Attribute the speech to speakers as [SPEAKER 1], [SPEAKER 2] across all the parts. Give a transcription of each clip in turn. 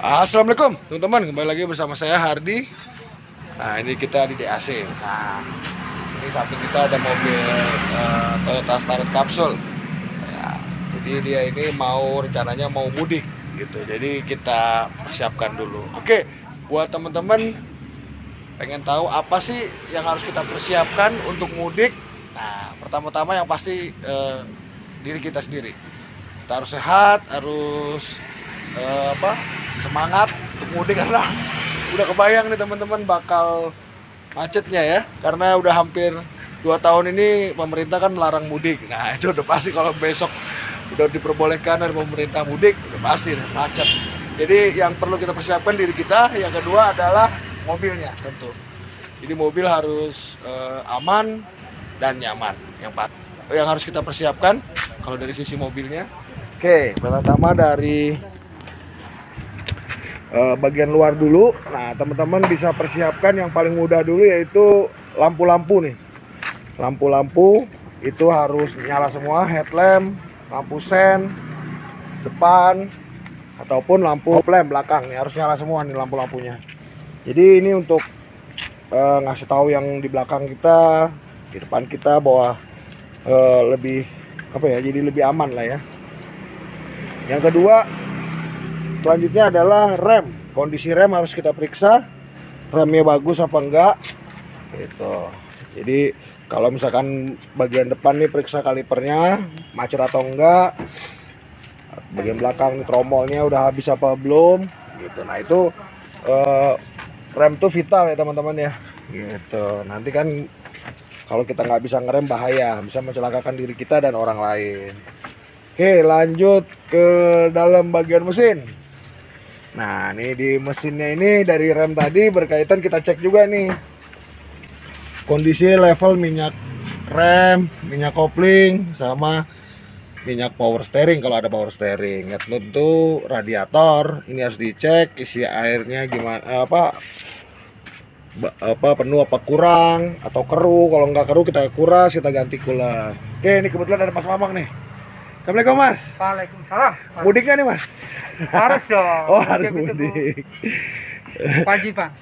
[SPEAKER 1] Assalamualaikum teman-teman, kembali lagi bersama saya Hardi. Nah, ini kita di DAC. Nah, ini samping kita ada mobil Toyota Starlet Capsule ya, jadi dia ini rencananya mau mudik gitu, jadi kita persiapkan dulu. Oke, buat teman-teman pengen tahu apa sih yang harus kita persiapkan untuk mudik. Nah, pertama-tama yang pasti diri kita sendiri. Kita harus sehat, harus semangat untuk mudik, karena udah kebayang nih teman-teman bakal macetnya ya, karena udah hampir 2 tahun ini pemerintah kan melarang mudik. Nah, itu udah pasti kalau besok udah diperbolehkan dari pemerintah mudik, udah pasti macet. Jadi yang perlu kita persiapkan diri kita. Yang kedua adalah mobilnya tentu. Jadi mobil harus aman dan nyaman. Yang harus kita persiapkan kalau dari sisi mobilnya. Oke, pertama dari bagian luar dulu. Nah, teman-teman bisa persiapkan yang paling mudah dulu, yaitu lampu-lampu nih. Lampu-lampu itu harus nyala semua, headlamp, lampu sen depan ataupun lampu lamp belakang nih harus nyala semua nih lampu-lampunya. Jadi ini untuk ngasih tahu yang di belakang kita, di depan kita bahwa lebih jadi lebih aman lah ya. Yang kedua, selanjutnya adalah rem. Kondisi rem harus kita periksa, remnya bagus apa enggak gitu. Jadi kalau misalkan bagian depan nih periksa kalipernya macet atau enggak, bagian belakang nih tromolnya udah habis apa belum gitu. Nah, itu rem tuh vital ya teman-teman ya gitu. Nanti kan kalau kita nggak bisa ngerem bahaya, bisa mencelakakan diri kita dan orang lain. Oke, lanjut ke dalam bagian mesin. Nah, ini di mesinnya ini dari rem tadi berkaitan, kita cek juga nih kondisi level minyak rem, minyak kopling, sama minyak power steering kalau ada power steering. Ya, tentu radiator ini harus dicek isi airnya gimana, penuh apa kurang atau keruh. Kalau nggak keruh kita kuras, kita ganti cooler. Oke, ini kebetulan ada Mas Mamang nih. Assalamualaikum Mas.
[SPEAKER 2] Waalaikumsalam.
[SPEAKER 1] Mudik nggak nih Mas?
[SPEAKER 2] Harus dong.
[SPEAKER 1] Oh, harus mudik.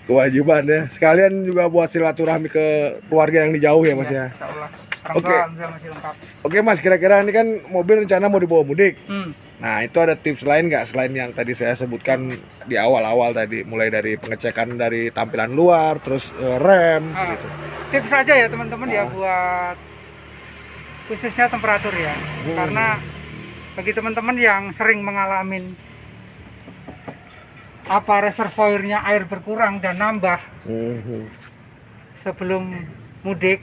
[SPEAKER 1] Kewajiban ya. Sekalian juga buat silaturahmi ke keluarga yang di jauh ya Mas ya. Oke.
[SPEAKER 2] Masih lengkap.
[SPEAKER 1] Oke Mas, kira-kira ini kan mobil rencana mau dibawa mudik. Nah, itu ada tips lain nggak selain yang tadi saya sebutkan di awal-awal tadi, mulai dari pengecekan dari tampilan luar, terus rem gitu.
[SPEAKER 2] Tips aja ya teman-teman ya, buat khususnya temperatur ya. Karena bagi teman-teman yang sering mengalami reservoirnya air berkurang dan nambah sebelum mudik,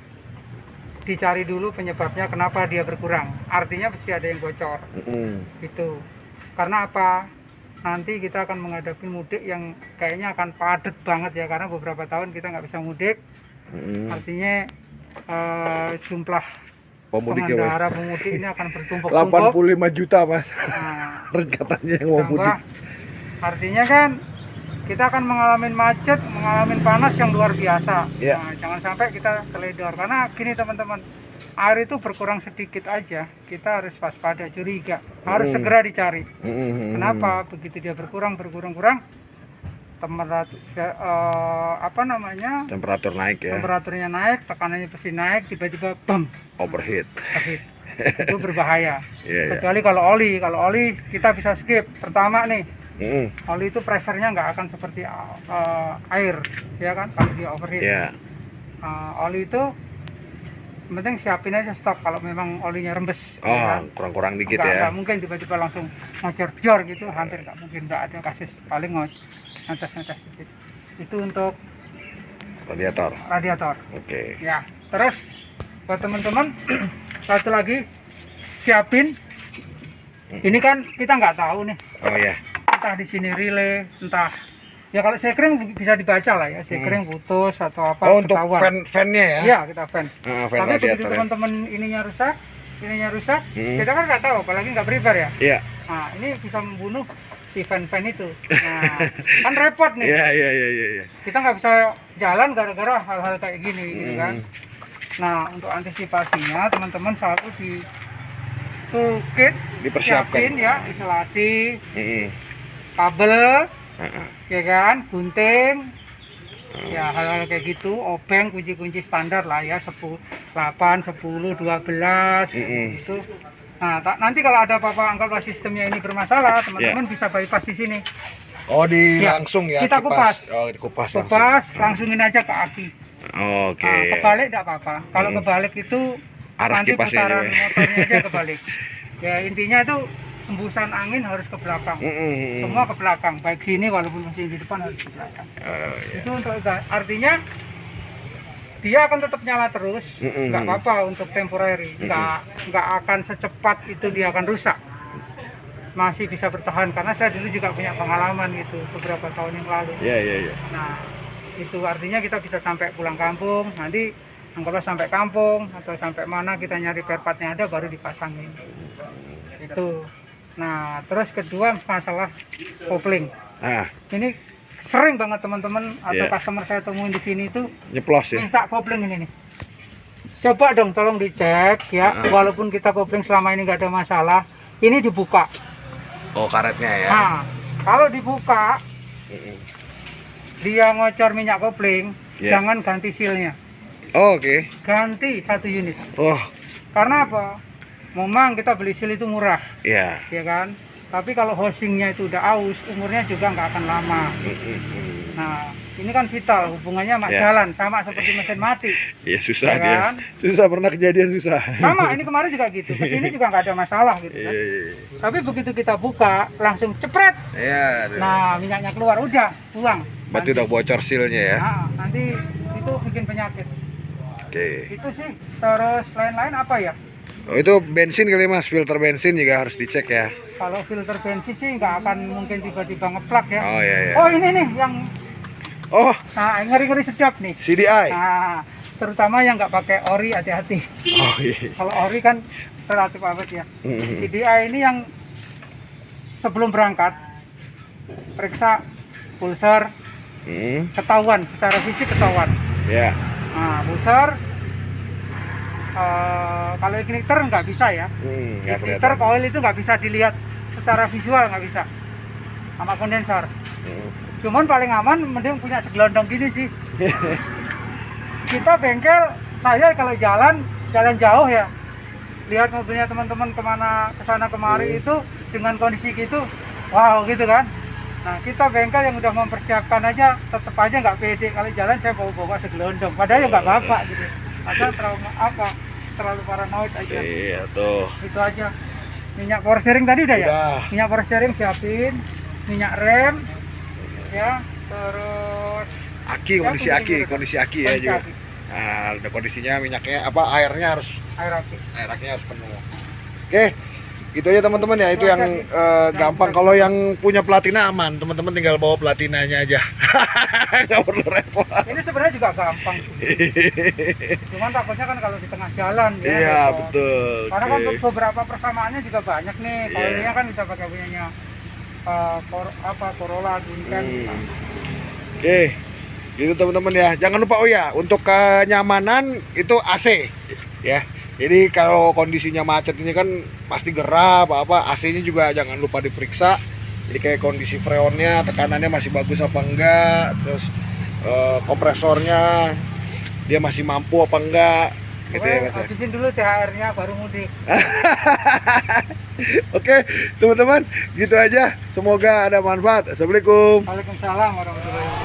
[SPEAKER 2] dicari dulu penyebabnya kenapa dia berkurang. Artinya pasti ada yang bocor. Gitu. Karena apa? Nanti kita akan menghadapi mudik yang kayaknya akan padat banget ya, karena beberapa tahun kita nggak bisa mudik. Artinya jumlah pengendara pemudik ini akan bertumpuk-tumpuk.
[SPEAKER 1] 85 juta Mas. Nah, katanya yang mau mudik.
[SPEAKER 2] Artinya kan kita akan mengalami macet, mengalami panas yang luar biasa. Nah, jangan sampai kita teledor, karena gini teman-teman, air itu berkurang sedikit aja kita harus waspada, curiga, harus segera dicari. Kenapa? Begitu dia berkurang, temperatur naik ya. Temperaturnya naik, tekanannya pasti naik, tiba-tiba overheat. Itu berbahaya. Kecuali kalau oli kita bisa skip. Pertama nih, oli itu pressure-nya nggak akan seperti air ya kan, kalau dia overheat. Oli itu penting siapin aja stok kalau memang olinya rembes. Ya kan? Kurang-kurang dikit ya. Nggak mungkin tiba-tiba langsung ngocor-jor gitu, hampir nggak mungkin, nggak ada kasus, paling netes dikit. Itu untuk radiator. Oke. Ya, terus buat teman-teman satu lagi, siapin. Ini kan kita nggak tahu nih. Oh ya. Entah di sini relay, entah ya, kalau sekring bisa dibaca lah ya, sekring putus atau apa. Oh, untuk fan-nya ya? Iya, kita fan. Tapi begitu teman-teman ininya rusak, kita kan nggak tahu, apalagi nggak prepare ya. Iya. Nah, ini bisa membunuh si fan itu. Nah, kan repot nih. Iya. Kita nggak bisa jalan gara-gara hal-hal kayak gini gitu kan. Nah, untuk antisipasinya teman-teman selalu di toolkit dipersiapkan ya, isolasi, kabel, Ya kan, gunting, ya hal-hal kayak gitu, obeng, kunci-kunci standar lah ya, 8, 10, 12 gitu. Nah, nanti kalau ada apa-apa anggaplah sistemnya ini bermasalah, teman-teman bisa bypass di sini.
[SPEAKER 1] Oh, langsung ya.
[SPEAKER 2] Kita kupas.
[SPEAKER 1] Oh, dikupas
[SPEAKER 2] langsungin aja ke aki.
[SPEAKER 1] Oke.
[SPEAKER 2] Nah, kebalik enggak apa-apa. Kalau kebalik itu
[SPEAKER 1] arah
[SPEAKER 2] nanti
[SPEAKER 1] kipasnya
[SPEAKER 2] putaran
[SPEAKER 1] juga.
[SPEAKER 2] motornya aja kebalik. Ya intinya itu hembusan angin harus ke belakang. Semua ke belakang, baik sini walaupun masih di depan harus ke belakang. Itu untuk artinya dia akan tetap nyala terus, nggak apa-apa untuk temporary, nggak akan secepat itu dia akan rusak. Masih bisa bertahan karena saya dulu juga punya pengalaman gitu beberapa tahun yang lalu.
[SPEAKER 1] Iya.
[SPEAKER 2] Nah, itu artinya kita bisa sampai pulang kampung, nanti anggaplah sampai kampung atau sampai mana kita nyari spare part-nya ada baru dipasangin. Itu. Nah, terus kedua masalah kopling. Ini sering banget teman-teman atau customer saya temuin di sini itu
[SPEAKER 1] nyeplos ya.
[SPEAKER 2] Minta kopling ini nih. Coba dong tolong dicek ya, walaupun kita kopling selama ini nggak ada masalah, ini dibuka.
[SPEAKER 1] Oh, karetnya ya.
[SPEAKER 2] Nah, kalau dibuka dia ngocor minyak kopling, jangan ganti sealnya.
[SPEAKER 1] Oh, oke.
[SPEAKER 2] Ganti 1 unit.
[SPEAKER 1] Oh.
[SPEAKER 2] Karena apa? Memang kita beli seal itu murah.
[SPEAKER 1] Iya.
[SPEAKER 2] Ya kan? Tapi kalau housingnya itu udah aus, umurnya juga nggak akan lama. Nah, ini kan vital, hubungannya sama jalan, sama seperti mesin mati.
[SPEAKER 1] Iya, susah
[SPEAKER 2] ya kan?
[SPEAKER 1] dia. Susah, pernah kejadian susah.
[SPEAKER 2] Sama, ini kemarin juga gitu. Kesini juga nggak ada masalah gitu kan. Tapi begitu kita buka, langsung cepret.
[SPEAKER 1] Iya.
[SPEAKER 2] Nah, minyaknya keluar, udah pulang.
[SPEAKER 1] Berarti udah bocor sealnya ya.
[SPEAKER 2] Nah, nanti itu bikin penyakit.
[SPEAKER 1] Oke.
[SPEAKER 2] Itu sih. Terus lain-lain apa ya?
[SPEAKER 1] Oh, itu bensin kali Mas, filter bensin juga harus dicek ya.
[SPEAKER 2] Kalau filter bensin sih nggak akan mungkin tiba-tiba ngeplak ya.
[SPEAKER 1] Oh iya.
[SPEAKER 2] Oh ini nih yang nah ngeri-ngeri sedap nih.
[SPEAKER 1] CDI.
[SPEAKER 2] Nah, terutama yang nggak pakai ori hati-hati.
[SPEAKER 1] Oh iya.
[SPEAKER 2] Kalau ori kan relatif awet ya. CDI ini yang sebelum berangkat periksa pulser, ketahuan secara fisik ketahuan.
[SPEAKER 1] Ya.
[SPEAKER 2] Nah, pulser kalau igniter nggak bisa ya. Igniter coil itu nggak bisa dilihat secara visual, nggak bisa sama kondensor. Cuman paling aman mending punya segelondong gini sih. Kita bengkel, saya kalau jalan jauh ya, lihat mobilnya teman-teman kesana kemari itu dengan kondisi gitu, wow gitu kan. Nah, kita bengkel yang udah mempersiapkan aja tetap aja nggak pede kalau jalan saya bawa segelondong, padahal ya nggak apa-apa gitu. Ada terlalu paranoid aja.
[SPEAKER 1] Iya tuh.
[SPEAKER 2] Itu aja. Minyak power steering tadi udah ya? Minyak power steering siapin, minyak rem ya, terus
[SPEAKER 1] kondisi aki ya juga. Nah, ada kondisinya minyaknya airnya harus airnya harus penuh. Oke. Gitu aja teman-teman ya, itu yang gampang. Kalau yang punya platina aman, teman-teman tinggal bawa platinanya aja. Nggak perlu repot.
[SPEAKER 2] Ini sebenarnya juga gampang sih. Cuman takutnya kan kalau di tengah jalan ya.
[SPEAKER 1] Iya, betul.
[SPEAKER 2] Karena kan beberapa persamaannya juga banyak nih. Kalau ini kan bisa pakai punyanya Corolla, Duncan.
[SPEAKER 1] Oke. Gitu teman-teman ya. Jangan lupa untuk kenyamanan itu AC ya. Jadi kalau kondisinya macet ini kan pasti gerah AC-nya juga jangan lupa diperiksa. Jadi kayak kondisi freonnya, tekanannya masih bagus apa enggak, terus kompresornya dia masih mampu apa enggak. Gitu ya, Mas.
[SPEAKER 2] Habisin dulu THR-nya baru mudik.
[SPEAKER 1] Oke, teman-teman, gitu aja. Semoga ada manfaat. Assalamualaikum.
[SPEAKER 2] Waalaikumsalam warahmatullahi wabarakatuh.